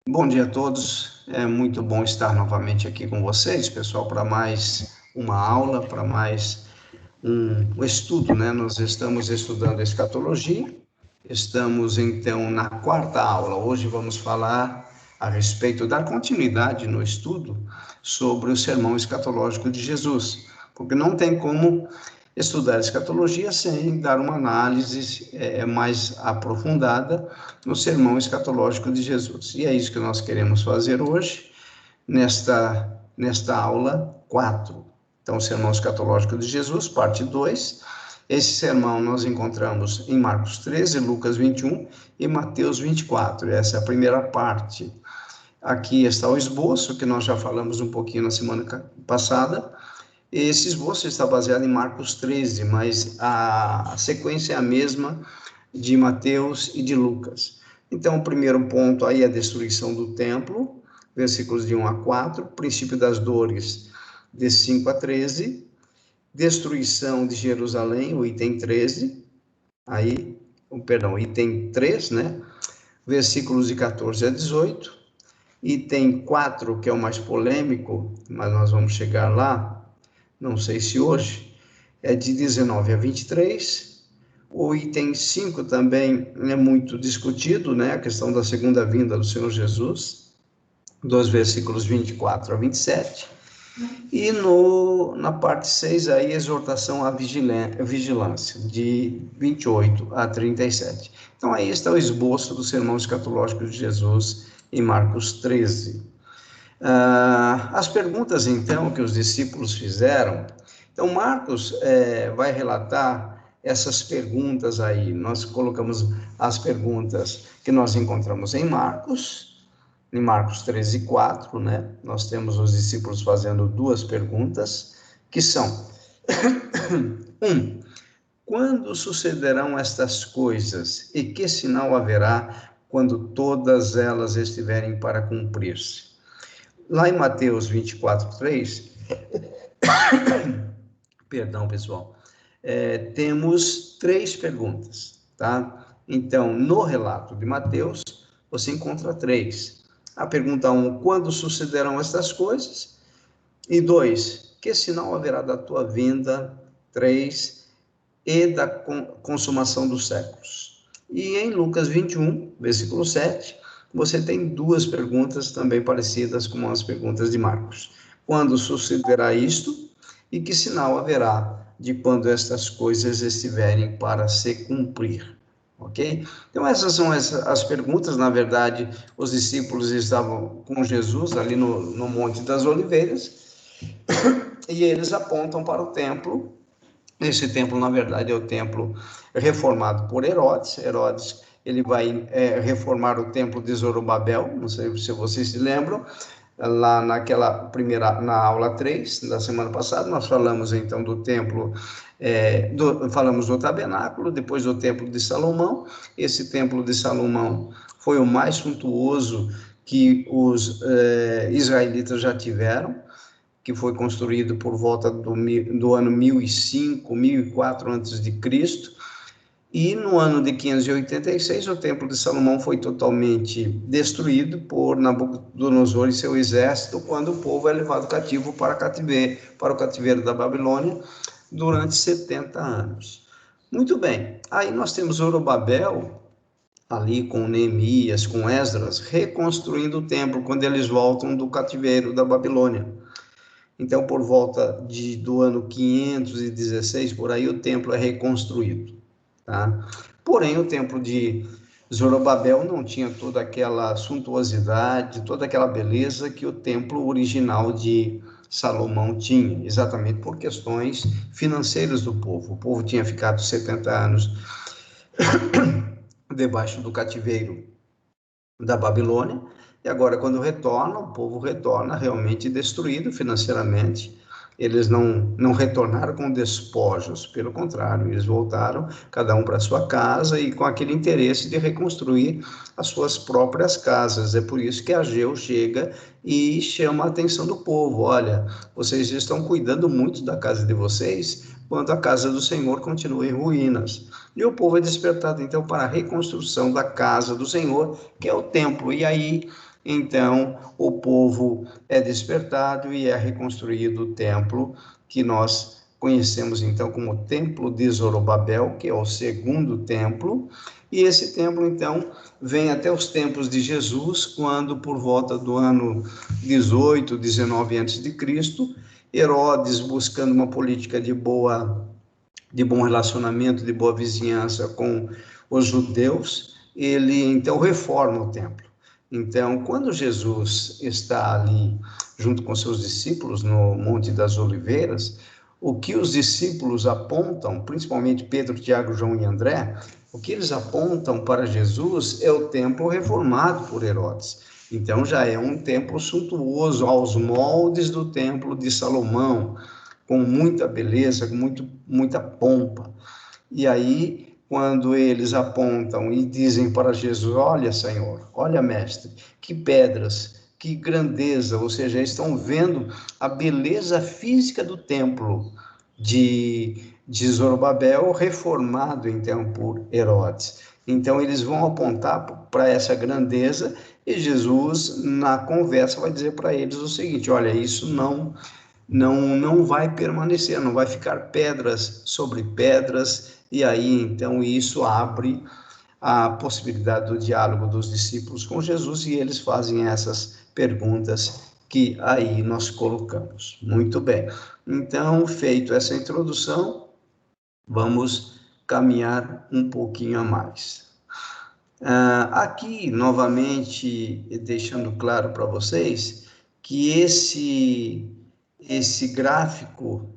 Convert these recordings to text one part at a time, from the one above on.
Bom dia a todos, é muito bom estar novamente aqui com vocês, pessoal, para mais uma aula, para mais um estudo, né? Nós estamos estudando escatologia, estamos então na quarta aula. Hoje vamos falar a respeito da continuidade no estudo sobre o sermão escatológico de Jesus, porque não tem como estudar escatologia sem dar uma análise mais aprofundada no sermão escatológico de Jesus. E é isso que nós queremos fazer hoje, nesta aula 4. Então, o sermão escatológico de Jesus, parte 2. Esse sermão nós encontramos em Marcos 13, Lucas 21 e Mateus 24. Essa é a primeira parte. Aqui está o esboço, que nós já falamos um pouquinho na semana passada. Esse esboço está baseado em Marcos 13, mas a sequência é a mesma de Mateus e de Lucas. Então, o primeiro ponto aí é a destruição do templo, versículos de 1 a 4, princípio das dores, de 5 a 13, destruição de Jerusalém, o item 13, item 3, né? Versículos de 14 a 18, item 4, que é o mais polêmico, mas nós vamos chegar lá, não sei se hoje, é de 19 a 23. O item 5 também é muito discutido, né? A questão da segunda vinda do Senhor Jesus, dos versículos 24 a 27. E na parte 6, aí, exortação à vigilância, de 28 a 37. Então, aí está o esboço do sermão escatológico de Jesus em Marcos 13. As perguntas, então, que os discípulos fizeram. Então, Marcos vai relatar essas perguntas aí. Nós colocamos as perguntas que nós encontramos em Marcos 13, 4, né? Nós temos os discípulos fazendo duas perguntas, que são: 1. Quando sucederão estas coisas? E que sinal haverá quando todas elas estiverem para cumprir-se? Lá em Mateus 24, 3, perdão, pessoal, temos três perguntas, tá? Então, no relato de Mateus, você encontra três. A pergunta 1, quando sucederão estas coisas? E 2, que sinal haverá da tua vinda? 3, e da consumação dos séculos. E em Lucas 21, versículo 7, você tem duas perguntas também parecidas com as perguntas de Marcos. Quando sucederá isto? E que sinal haverá de quando estas coisas estiverem para se cumprir? Ok? Então, essas são as perguntas. Na verdade, os discípulos estavam com Jesus ali no Monte das Oliveiras e eles apontam para o templo. Esse templo, na verdade, é o templo reformado por Herodes. Herodes, ele vai reformar o templo de Zorobabel, não sei se vocês se lembram, lá na aula 3 da semana passada, nós falamos então do templo, falamos do tabernáculo, depois do templo de Salomão. Esse templo de Salomão foi o mais suntuoso que os israelitas já tiveram, que foi construído por volta do ano 1005, 1004 a.C., e no ano de 586, o Templo de Salomão foi totalmente destruído por Nabucodonosor e seu exército, quando o povo é levado cativo para o cativeiro da Babilônia, durante 70 anos. Muito bem, aí nós temos Zorobabel, ali com Neemias, com Esdras, reconstruindo o templo, quando eles voltam do cativeiro da Babilônia. Então, por volta do ano 516, por aí, o templo é reconstruído, tá? Porém, o templo de Zorobabel não tinha toda aquela suntuosidade, toda aquela beleza que o templo original de Salomão tinha, exatamente por questões financeiras do povo. O povo tinha ficado 70 anos debaixo do cativeiro da Babilônia, e agora, quando retorna, o povo retorna realmente destruído financeiramente. Eles não retornaram com despojos, pelo contrário, eles voltaram, cada um para sua casa, e com aquele interesse de reconstruir as suas próprias casas. É por isso que Ageu chega e chama a atenção do povo: olha, vocês estão cuidando muito da casa de vocês, quando a casa do Senhor continua em ruínas. E o povo é despertado, então, para a reconstrução da casa do Senhor, que é o templo. E aí então o povo é despertado e é reconstruído o templo que nós conhecemos então como o Templo de Zorobabel, que é o segundo templo, e esse templo então vem até os tempos de Jesus, quando por volta do ano 18, 19 a.C., Herodes, buscando uma política de bom relacionamento, de boa vizinhança com os judeus, ele então reforma o templo. Então, quando Jesus está ali junto com seus discípulos no Monte das Oliveiras, o que os discípulos apontam, principalmente Pedro, Tiago, João e André, o que eles apontam para Jesus é o templo reformado por Herodes. Então, já é um templo suntuoso, aos moldes do templo de Salomão, com muita beleza, com muita pompa. E aí, quando eles apontam e dizem para Jesus: olha, Senhor, olha, mestre, que pedras, que grandeza, ou seja, estão vendo a beleza física do templo de Zorobabel, reformado então por Herodes. Então, eles vão apontar para essa grandeza e Jesus, na conversa, vai dizer para eles o seguinte: olha, isso não vai permanecer, não vai ficar pedras sobre pedras, e aí então isso abre a possibilidade do diálogo dos discípulos com Jesus, e eles fazem essas perguntas que aí nós colocamos. Muito bem. Então, feito essa introdução, vamos caminhar um pouquinho a mais. Aqui, novamente, deixando claro para vocês que esse gráfico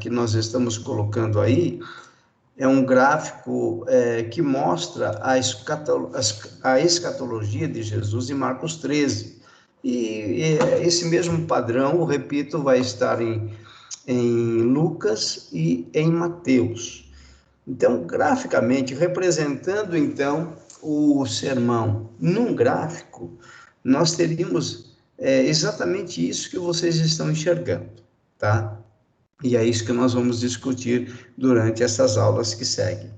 que nós estamos colocando aí é um gráfico que mostra a escatologia de Jesus em Marcos 13. E esse mesmo padrão, eu repito, vai estar em Lucas e em Mateus. Então, graficamente, representando então o sermão num gráfico, nós teríamos exatamente isso que vocês estão enxergando, tá? E é isso que nós vamos discutir durante essas aulas que seguem.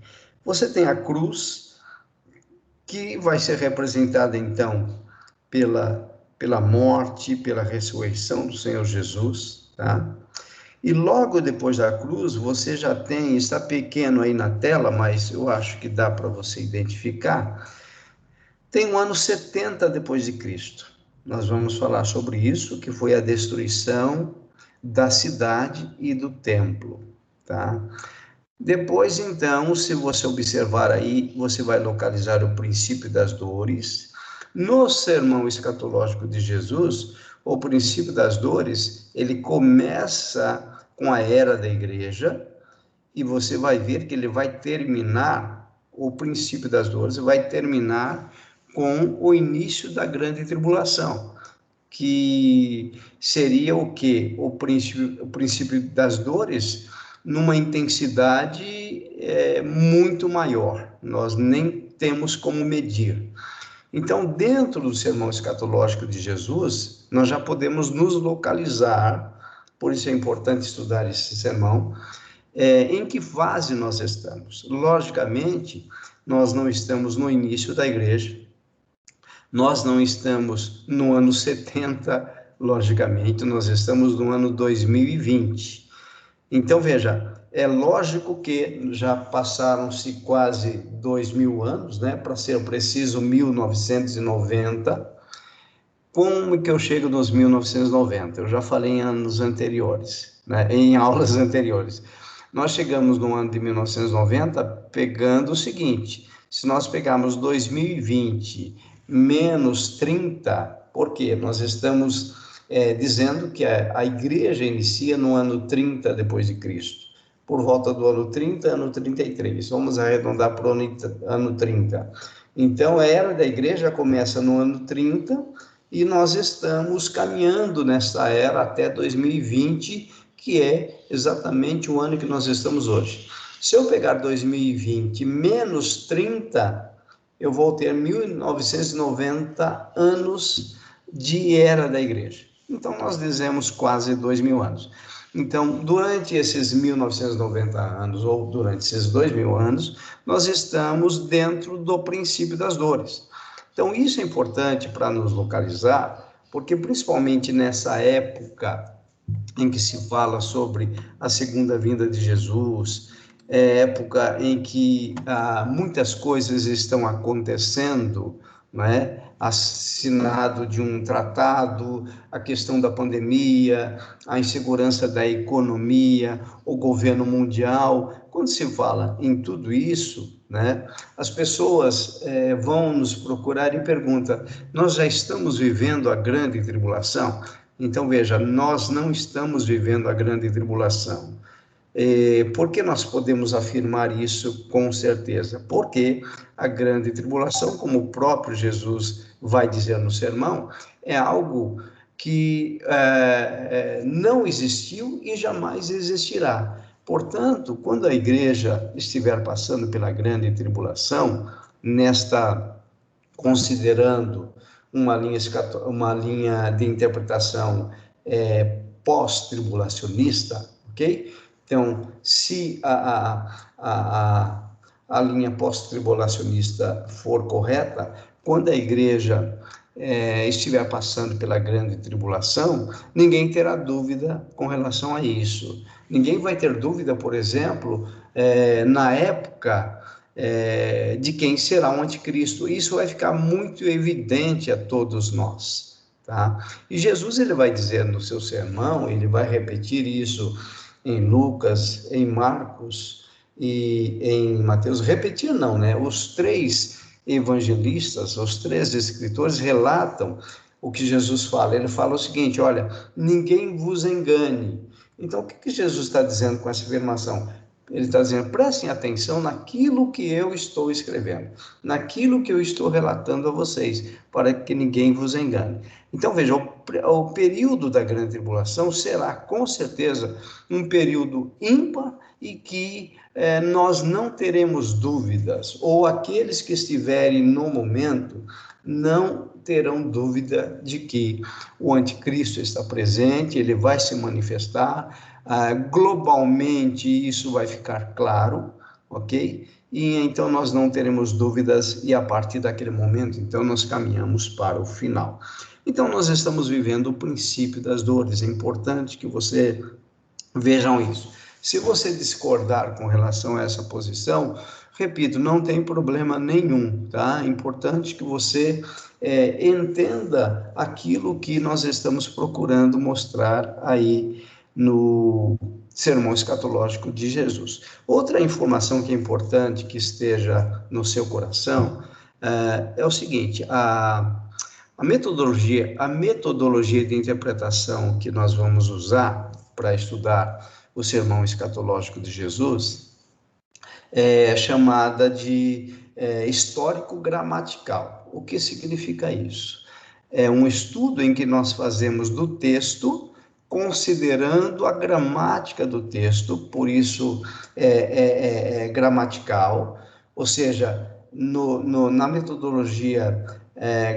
Você tem a cruz, que vai ser representada então pela morte, pela ressurreição do Senhor Jesus, tá? E logo depois da cruz, você já tem, está pequeno aí na tela, mas eu acho que dá para você identificar, tem o ano 70 depois de Cristo. Nós vamos falar sobre isso, que foi a destruição da cidade e do templo, tá? Depois, então, se você observar aí, você vai localizar o princípio das dores. No sermão escatológico de Jesus, o princípio das dores, ele começa com a era da igreja, e você vai ver que ele vai terminar, o princípio das dores, vai terminar com o início da grande tribulação, que seria o quê? O princípio das dores numa intensidade muito maior. Nós nem temos como medir. Então, dentro do sermão escatológico de Jesus, nós já podemos nos localizar, por isso é importante estudar esse sermão, em que fase nós estamos. Logicamente, nós não estamos no início da igreja, nós não estamos no ano 70, logicamente, nós estamos no ano 2020. Então, veja, é lógico que já passaram-se quase 2.000 anos, né? Para ser preciso, 1990. Como que eu chego nos 1990? Eu já falei em anos anteriores, né? Em aulas anteriores. Nós chegamos no ano de 1990 pegando o seguinte: se nós pegarmos 2020 menos 30, por quê? Nós estamos dizendo que a igreja inicia no ano 30 depois de Cristo, por volta do ano 30, ano 33. Vamos arredondar para o ano 30. Então, a era da igreja começa no ano 30 e nós estamos caminhando nessa era até 2020, que é exatamente o ano que nós estamos hoje. Se eu pegar 2020 menos 30, eu vou ter 1990 anos de era da igreja. Então, nós dizemos quase 2.000 anos. Então, durante esses 1990 anos, ou durante esses 2.000 anos, nós estamos dentro do princípio das dores. Então, isso é importante para nos localizar, porque principalmente nessa época em que se fala sobre a segunda vinda de Jesus, época em que muitas coisas estão acontecendo, não é? Assinado de um tratado, a questão da pandemia, a insegurança da economia, o governo mundial. Quando se fala em tudo isso, né, as pessoas vão nos procurar e perguntam: nós já estamos vivendo a grande tribulação? Então, veja, nós não estamos vivendo a grande tribulação. Por que nós podemos afirmar isso com certeza? Porque a grande tribulação, como o próprio Jesus vai dizer no sermão, é algo que não existiu e jamais existirá. Portanto, quando a igreja estiver passando pela grande tribulação, considerando uma linha de interpretação pós-tribulacionista, ok? Então, se a linha pós-tribulacionista for correta, quando a igreja estiver passando pela grande tribulação, ninguém terá dúvida com relação a isso. Ninguém vai ter dúvida, por exemplo, na época de quem será o anticristo. Isso vai ficar muito evidente a todos nós, tá? E Jesus, ele vai dizer no seu sermão, ele vai repetir isso em Lucas, em Marcos e em Mateus. Repetir não, né? Os três evangelistas, os três escritores relatam o que Jesus fala. Ele fala o seguinte: olha, ninguém vos engane. Então, o que Jesus está dizendo com essa afirmação? Ele está dizendo: prestem atenção naquilo que eu estou escrevendo, naquilo que eu estou relatando a vocês, para que ninguém vos engane. Então, veja, o período da grande tribulação será, com certeza, um período ímpar e que nós não teremos dúvidas, ou aqueles que estiverem no momento não terão dúvida de que o anticristo está presente, ele vai se manifestar. Globalmente isso vai ficar claro, ok? E então nós não teremos dúvidas, e a partir daquele momento, então nós caminhamos para o final. Então nós estamos vivendo o princípio das dores. É importante que você vejam isso. Se você discordar com relação a essa posição, repito, não tem problema nenhum, tá? É importante que você entenda aquilo que nós estamos procurando mostrar aí no sermão escatológico de Jesus. Outra informação que é importante que esteja no seu coração é o seguinte: a metodologia de interpretação que nós vamos usar para estudar o sermão escatológico de Jesus é chamada de histórico-gramatical. O que significa isso? É um estudo em que nós fazemos do texto, considerando a gramática do texto, por isso é gramatical, ou seja, na metodologia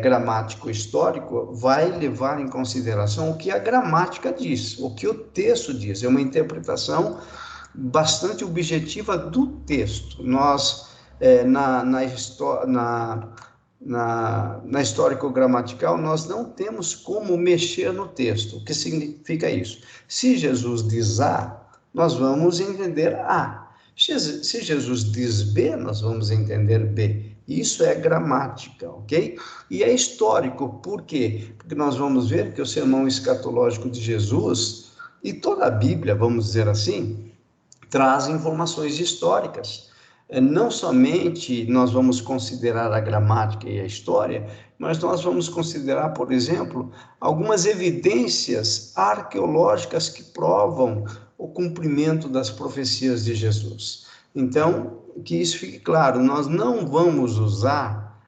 gramático-histórico, vai levar em consideração o que a gramática diz, o que o texto diz. É uma interpretação bastante objetiva do texto. Nós, na histórico-gramatical, nós não temos como mexer no texto. O que significa isso? Se Jesus diz A, nós vamos entender A. Se Jesus diz B, nós vamos entender B. Isso é gramática, ok? E é histórico, por quê? Porque nós vamos ver que o sermão escatológico de Jesus, e toda a Bíblia, vamos dizer assim, traz informações históricas. Não somente nós vamos considerar a gramática e a história, mas nós vamos considerar, por exemplo, algumas evidências arqueológicas que provam o cumprimento das profecias de Jesus. Então, que isso fique claro, nós não vamos usar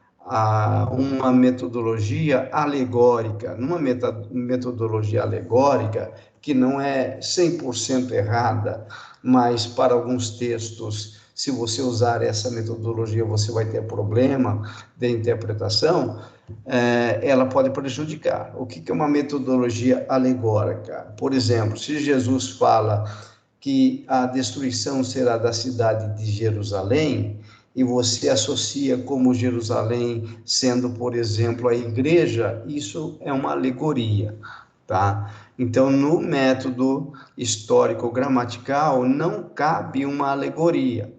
uma metodologia alegórica. Numa metodologia alegórica, que não é 100% errada, mas para alguns textos, se você usar essa metodologia, você vai ter problema de interpretação, ela pode prejudicar. O que é uma metodologia alegórica? Por exemplo, se Jesus fala que a destruição será da cidade de Jerusalém, e você associa como Jerusalém sendo, por exemplo, a igreja, isso é uma alegoria, tá? Então, no método histórico-gramatical, não cabe uma alegoria.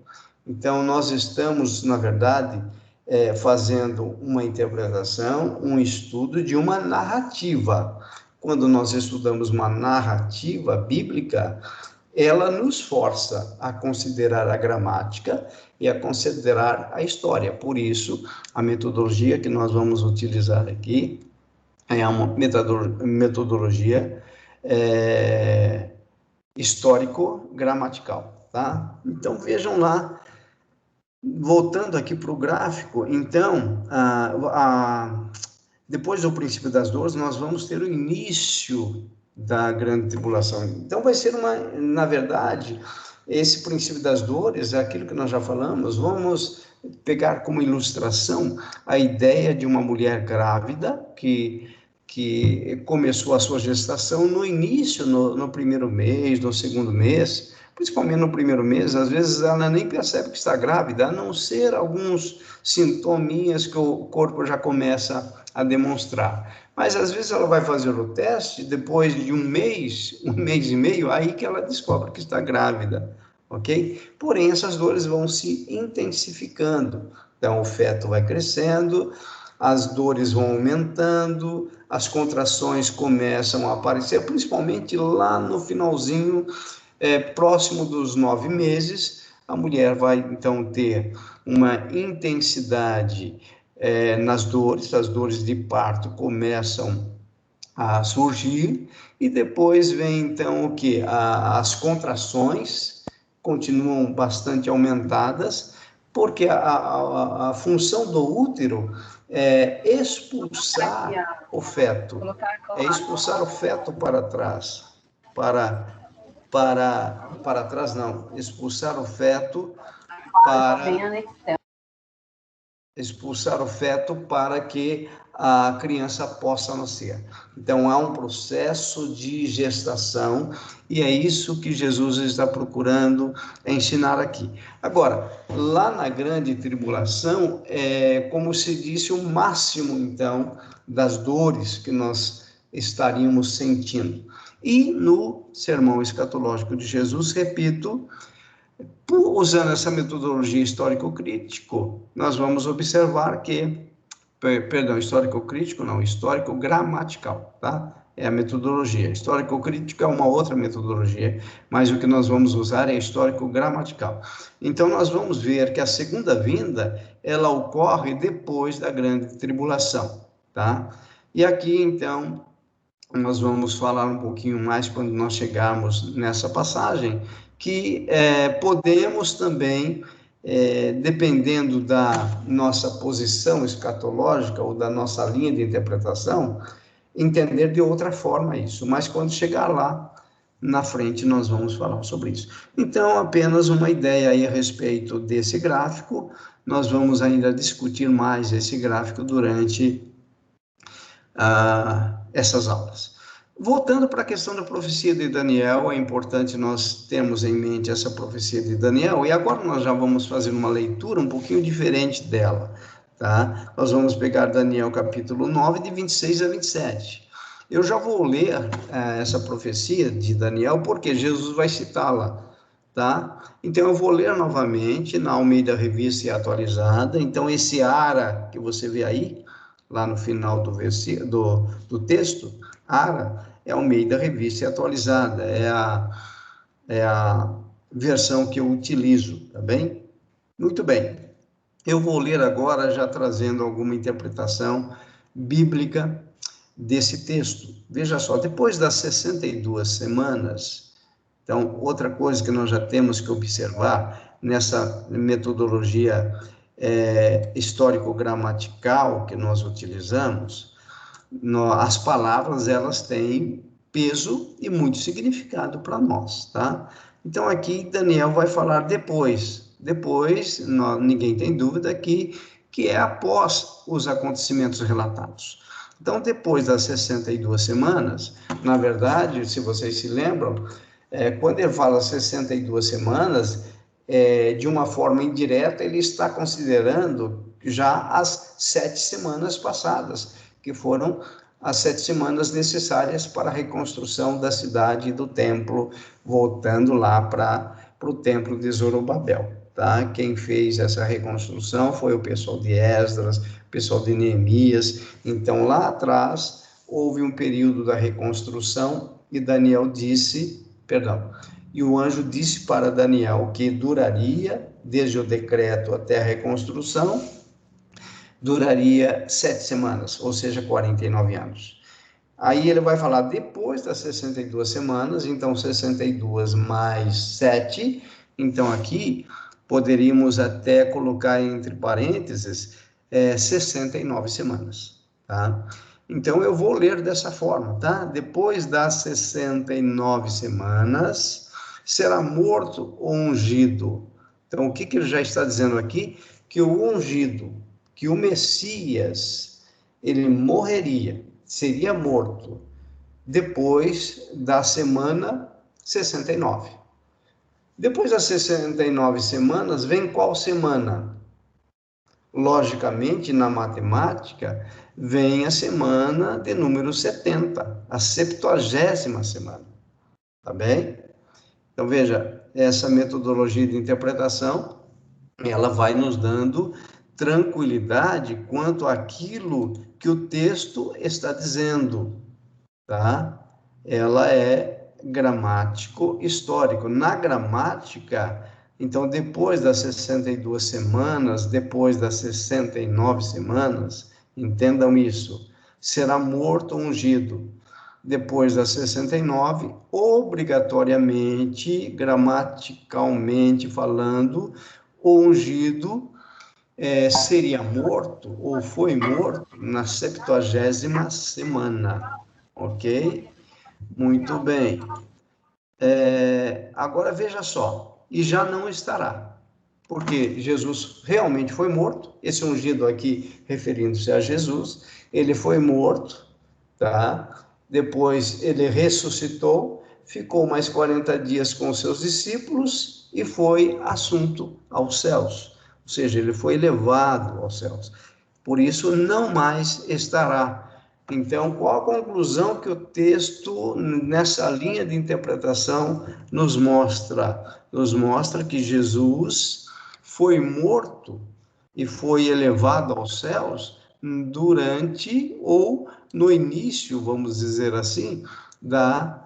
Então, nós estamos, na verdade, fazendo uma interpretação, um estudo de uma narrativa. Quando nós estudamos uma narrativa bíblica, ela nos força a considerar a gramática e a considerar a história. Por isso, a metodologia que nós vamos utilizar aqui é uma metodologia histórico-gramatical, tá? Então, vejam lá, voltando aqui para o gráfico, então, depois do princípio das dores, nós vamos ter o início da grande tribulação. Então, vai ser na verdade, esse princípio das dores, é aquilo que nós já falamos, vamos pegar como ilustração a ideia de uma mulher grávida que começou a sua gestação no início, no primeiro mês, no segundo mês, principalmente no primeiro mês. Às vezes ela nem percebe que está grávida, a não ser alguns sintominhas que o corpo já começa a demonstrar. Mas às vezes ela vai fazer o teste, depois de um mês e meio, aí que ela descobre que está grávida, ok? Porém, essas dores vão se intensificando. Então, o feto vai crescendo, as dores vão aumentando, as contrações começam a aparecer, principalmente lá no finalzinho, próximo dos 9 meses, a mulher vai então ter uma intensidade nas dores, as dores de parto começam a surgir, e depois vem então o que? As contrações continuam bastante aumentadas, porque a função do útero é expulsar o feto, para trás, para trás não, expulsar o feto para que a criança possa nascer. Então, há um processo de gestação, e é isso que Jesus está procurando ensinar aqui. Agora, lá na grande tribulação, como se disse, o máximo, então, das dores que nós estaríamos sentindo. E no sermão escatológico de Jesus, repito, usando essa metodologia histórico-crítico, nós vamos observar que, histórico-crítico não, histórico-gramatical, tá? É a metodologia. Histórico-crítico é uma outra metodologia, mas o que nós vamos usar é histórico-gramatical. Então, nós vamos ver que a segunda vinda, ela ocorre depois da grande tribulação, tá? E aqui, então, nós vamos falar um pouquinho mais quando nós chegarmos nessa passagem, que podemos também, dependendo da nossa posição escatológica ou da nossa linha de interpretação, entender de outra forma isso. Mas quando chegar lá, na frente, nós vamos falar sobre isso. Então, apenas uma ideia aí a respeito desse gráfico. Nós vamos ainda discutir mais esse gráfico durante essas aulas. Voltando para a questão da profecia de Daniel, é importante nós termos em mente essa profecia de Daniel, e agora nós já vamos fazer uma leitura um pouquinho diferente dela, tá? Nós vamos pegar Daniel capítulo 9, de 26 a 27. Eu já vou ler essa profecia de Daniel, porque Jesus vai citá-la, tá? Então, eu vou ler novamente, na Almeida Revista e Atualizada. Então, esse ara que você vê aí, lá no final do texto, ara é Almeida Revista e Atualizada, é a versão que eu utilizo, tá bem? Muito bem. Eu vou ler agora, já trazendo alguma interpretação bíblica desse texto. Veja só, depois das 62 semanas, então, outra coisa que nós já temos que observar nessa metodologia histórico-gramatical que nós utilizamos, as palavras, elas têm peso e muito significado para nós, tá? Então, aqui, Daniel vai falar depois, ninguém tem dúvida que é após os acontecimentos relatados. Então, depois das 62 semanas, na verdade, se vocês se lembram, quando ele fala 62 semanas, de uma forma indireta, ele está considerando já as 7 semanas passadas, que foram as 7 semanas necessárias para a reconstrução da cidade e do templo, voltando lá para o templo de Zorobabel. Tá? Quem fez essa reconstrução foi o pessoal de Esdras, o pessoal de Neemias. Então, lá atrás, houve um período da reconstrução e Daniel disse, e o anjo disse para Daniel que duraria, desde o decreto até a reconstrução, duraria 7 semanas, ou seja, 49 anos. Aí ele vai falar depois das 62 semanas, então 62 mais 7, então aqui poderíamos até colocar entre parênteses 69 semanas, tá? Então eu vou ler dessa forma, tá? Depois das 69 semanas, será morto ou ungido. Então o que ele já está dizendo aqui? Que o ungido, que o Messias, ele morreria, seria morto depois da semana 69. Depois das 69 semanas, vem qual semana? Logicamente, na matemática, vem a semana de número 70, a 70ª semana. Tá bem? Então, veja, essa metodologia de interpretação, ela vai nos dando tranquilidade quanto àquilo que o texto está dizendo, tá? Ela é gramático-histórico. Na gramática, então, depois das 62 semanas, depois das 69 semanas, entendam isso, será morto ou ungido. Depois das 69, obrigatoriamente, gramaticalmente falando, o ungido seria morto ou foi morto na 70ª semana, ok? Muito bem. Agora veja só, e já não estará, porque Jesus realmente foi morto, esse ungido aqui referindo-se a Jesus, ele foi morto, tá? Depois ele ressuscitou, ficou mais 40 dias com seus discípulos e foi assunto aos céus, ou seja, ele foi levado aos céus, por isso não mais estará. Então, qual a conclusão que o texto, nessa linha de interpretação, nos mostra? Nos mostra que Jesus foi morto e foi elevado aos céus durante ou no início, vamos dizer assim, da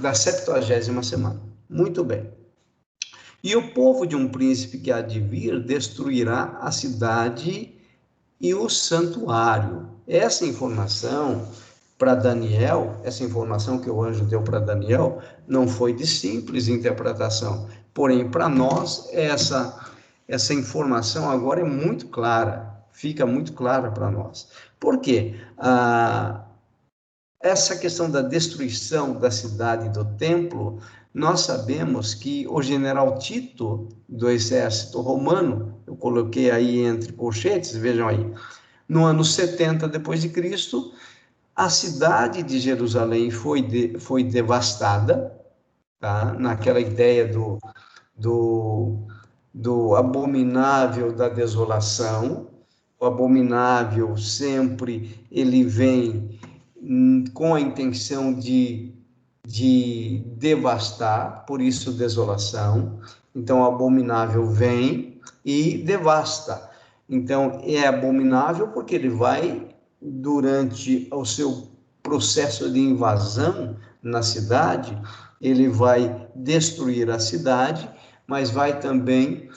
70ª semana. Muito bem. E o povo de um príncipe que há de vir destruirá a cidade e o santuário. Essa informação para Daniel, essa informação que o anjo deu para Daniel, não foi de simples interpretação. Porém, para nós, essa informação agora é muito clara, fica muito clara para nós. Por quê? Essa questão da destruição da cidade e do templo, nós sabemos que o general Tito, do exército romano, eu coloquei aí entre colchetes, vejam aí, no ano 70 depois de Cristo, a cidade de Jerusalém foi devastada, tá? Naquela ideia do abominável da desolação. O abominável sempre ele vem com a intenção de devastar, por isso desolação. Então, o abominável vem e devasta. Então, é abominável porque ele vai, durante o seu processo de invasão na cidade, ele vai destruir a cidade, mas vai também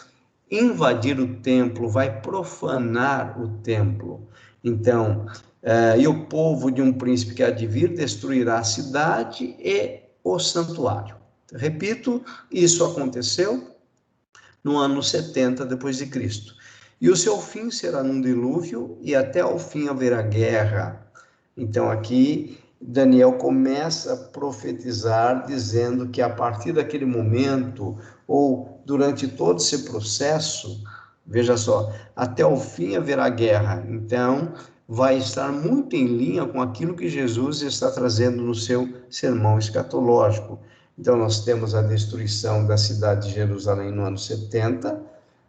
invadir o templo, vai profanar o templo. Então, e o povo de um príncipe que há de vir destruirá a cidade e o santuário. Repito, isso aconteceu no ano 70 depois de Cristo. E o seu fim será num dilúvio e até ao fim haverá guerra. Então aqui Daniel começa a profetizar dizendo que a partir daquele momento ou durante todo esse processo, veja só, até o fim haverá guerra. Então vai estar muito em linha com aquilo que Jesus está trazendo no seu sermão escatológico. Então, nós temos a destruição da cidade de Jerusalém no ano 70,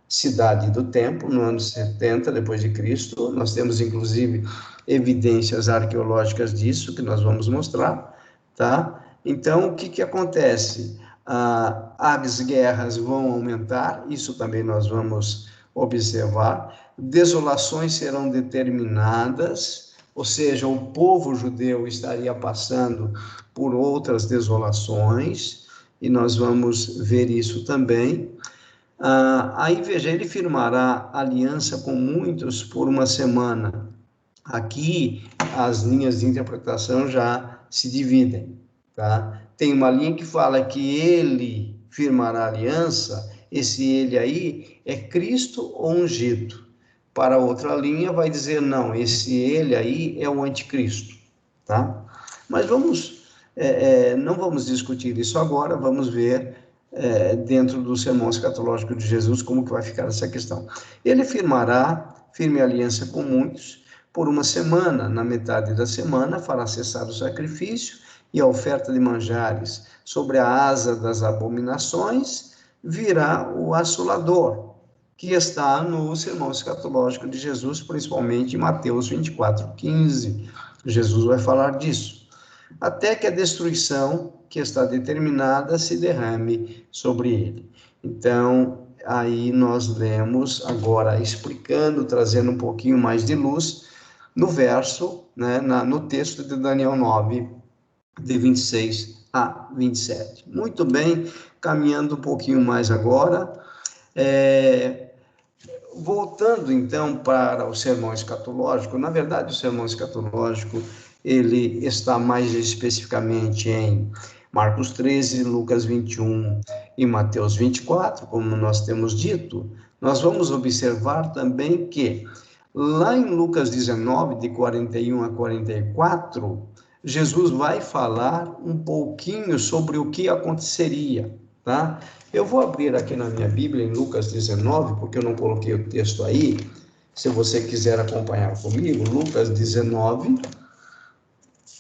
cidade do templo, no ano 70 depois de Cristo. Nós temos, inclusive, evidências arqueológicas disso, que nós vamos mostrar, tá? Então, o que que acontece? As guerras vão aumentar, isso também nós vamos observar. Desolações serão determinadas, ou seja, o povo judeu estaria passando por outras desolações, e nós vamos ver isso também. Aí, veja, ele firmará aliança com muitos por uma semana. Aqui, as linhas de interpretação já se dividem, tá? Tem uma linha que fala que ele firmará aliança, esse ele aí é Cristo ou ungido. Para outra linha vai dizer, não, esse ele aí é o anticristo, tá? Mas não vamos discutir isso agora, vamos ver dentro do sermão escatológico de Jesus como que vai ficar essa questão. Ele firmará firme aliança com muitos por uma semana. Na metade da semana fará cessar o sacrifício e a oferta de manjares. Sobre a asa das abominações virá o assolador, que está no sermão escatológico de Jesus, principalmente em Mateus 24:15. Jesus vai falar disso. Até que a destruição que está determinada se derrame sobre ele. Então, aí nós lemos agora, explicando, trazendo um pouquinho mais de luz, no verso, né, no texto de Daniel 9, de 26 a 27. Muito bem, caminhando um pouquinho mais agora, voltando então para o sermão escatológico. Na verdade, o sermão escatológico, ele está mais especificamente em Marcos 13, Lucas 21 e Mateus 24, como nós temos dito. Nós vamos observar também que lá em Lucas 19, de 41 a 44, Jesus vai falar um pouquinho sobre o que aconteceria, tá? Eu vou abrir aqui na minha Bíblia, em Lucas 19, porque eu não coloquei o texto aí. Se você quiser acompanhar comigo, Lucas 19,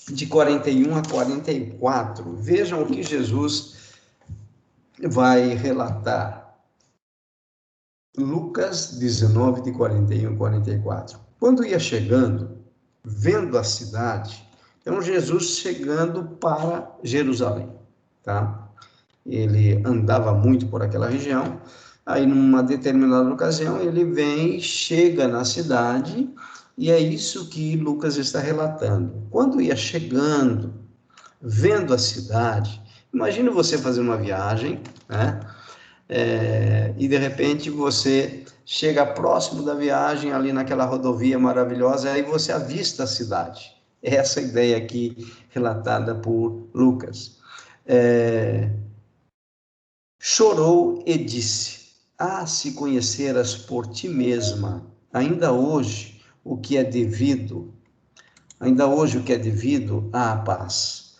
de 41 a 44. Vejam o que Jesus vai relatar. Lucas 19, de 41 a 44. Quando ia chegando, vendo a cidade, então Jesus chegando para Jerusalém, tá? Ele andava muito por aquela região. Aí, numa determinada ocasião, ele vem, chega na cidade, e é isso que Lucas está relatando. Quando ia chegando, vendo a cidade, imagine você fazer uma viagem, né? E de repente você chega próximo da viagem, ali naquela rodovia maravilhosa, aí você avista a cidade. Essa é a ideia aqui relatada por Lucas. Chorou e disse: se conheceras por ti mesma, ainda hoje o que é devido, à paz.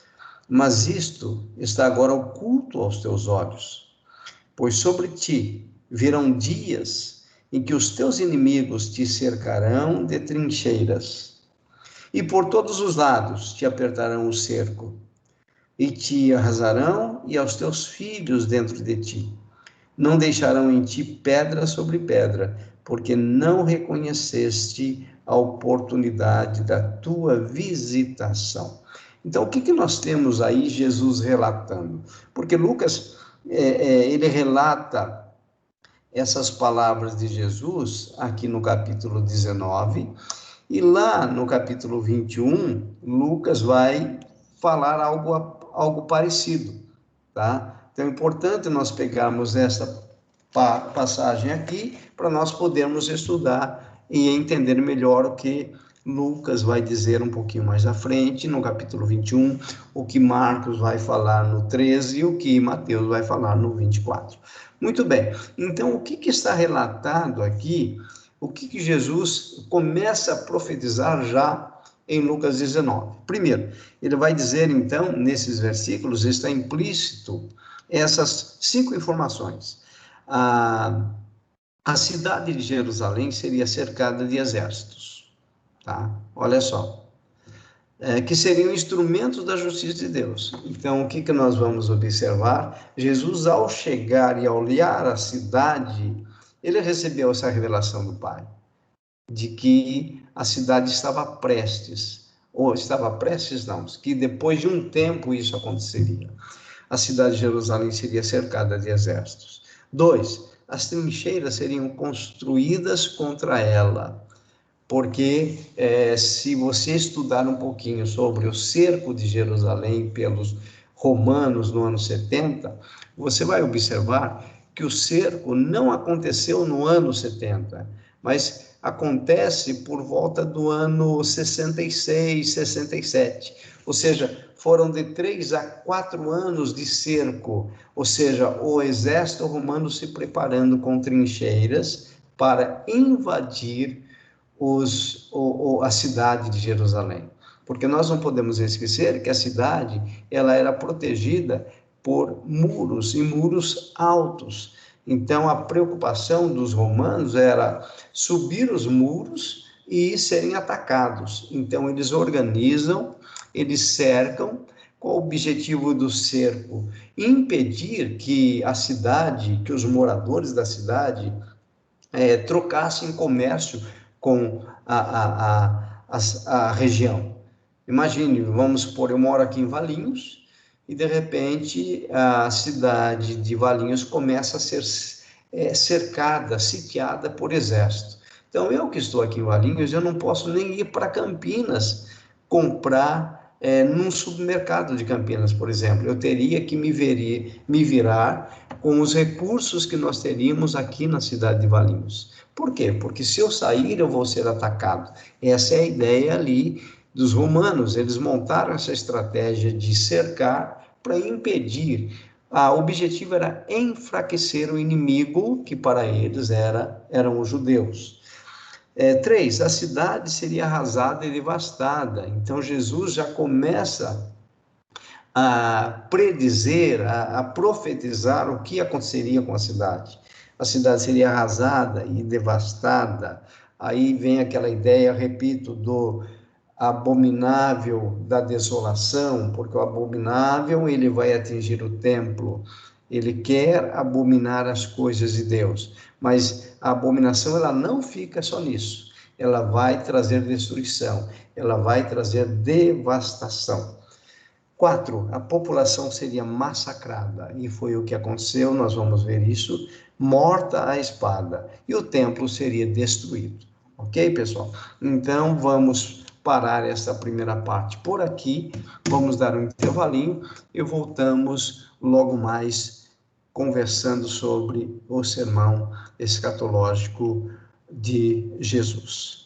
Mas isto está agora oculto aos teus olhos, pois sobre ti virão dias em que os teus inimigos te cercarão de trincheiras, e por todos os lados te apertarão o cerco, e te arrasarão e aos teus filhos dentro de ti. Não deixarão em ti pedra sobre pedra, porque não reconheceste a oportunidade da tua visitação. Então, o que nós temos aí Jesus relatando? Porque Lucas, ele relata essas palavras de Jesus aqui no capítulo 19, e lá no capítulo 21, Lucas vai falar algo parecido, tá? Então, é importante nós pegarmos essa passagem aqui para nós podermos estudar e entender melhor o que Lucas vai dizer um pouquinho mais à frente, no capítulo 21, o que Marcos vai falar no 13 e o que Mateus vai falar no 24. Muito bem, então o que está relatado aqui, o que Jesus começa a profetizar já em Lucas 19? Primeiro, ele vai dizer então, nesses versículos, está implícito essas 5 informações. A cidade de Jerusalém seria cercada de exércitos, tá? Olha só. que seriam instrumentos da justiça de Deus. Então, o que nós vamos observar? Jesus, ao chegar e ao olhar a cidade, ele recebeu essa revelação do Pai, de que a cidade estava prestes, ou estava prestes não, que depois de um tempo isso aconteceria. A cidade de Jerusalém seria cercada de exércitos. 2, as trincheiras seriam construídas contra ela, porque se você estudar um pouquinho sobre o cerco de Jerusalém pelos romanos no ano 70, você vai observar que o cerco não aconteceu no ano 70, mas acontece por volta do ano 66, 67. Ou seja, foram de 3 a 4 anos de cerco, ou seja, o exército romano se preparando com trincheiras para invadir a cidade de Jerusalém. Porque nós não podemos esquecer que a cidade ela era protegida por muros, e muros altos. Então, a preocupação dos romanos era subir os muros e serem atacados. Então, eles organizam, eles cercam, com o objetivo do cerco impedir que a cidade, que os moradores da cidade trocassem comércio com a região. Imagine, vamos supor, eu moro aqui em Valinhos, e de repente a cidade de Valinhos começa a ser cercada, sitiada por exército. Então, eu que estou aqui em Valinhos, eu não posso nem ir para Campinas comprar num supermercado de Campinas, por exemplo. Eu teria que me virar com os recursos que nós teríamos aqui na cidade de Valinhos. Por quê? Porque se eu sair, eu vou ser atacado. Essa é a ideia ali dos romanos. Eles montaram essa estratégia de cercar para impedir. O objetivo era enfraquecer o inimigo, que para eles eram os judeus. 3, a cidade seria arrasada e devastada. Então, Jesus já começa a predizer, a profetizar o que aconteceria com a cidade. A cidade seria arrasada e devastada. Aí vem aquela ideia, repito, do abominável da desolação, porque o abominável ele vai atingir o templo. Ele quer abominar as coisas de Deus, mas a abominação ela não fica só nisso. Ela vai trazer destruição, ela vai trazer devastação. 4, a população seria massacrada, e foi o que aconteceu, nós vamos ver isso, morta à espada, e o templo seria destruído. Ok, pessoal? Então, vamos parar essa primeira parte por aqui, vamos dar um intervalinho e voltamos logo mais conversando sobre o sermão escatológico de Jesus.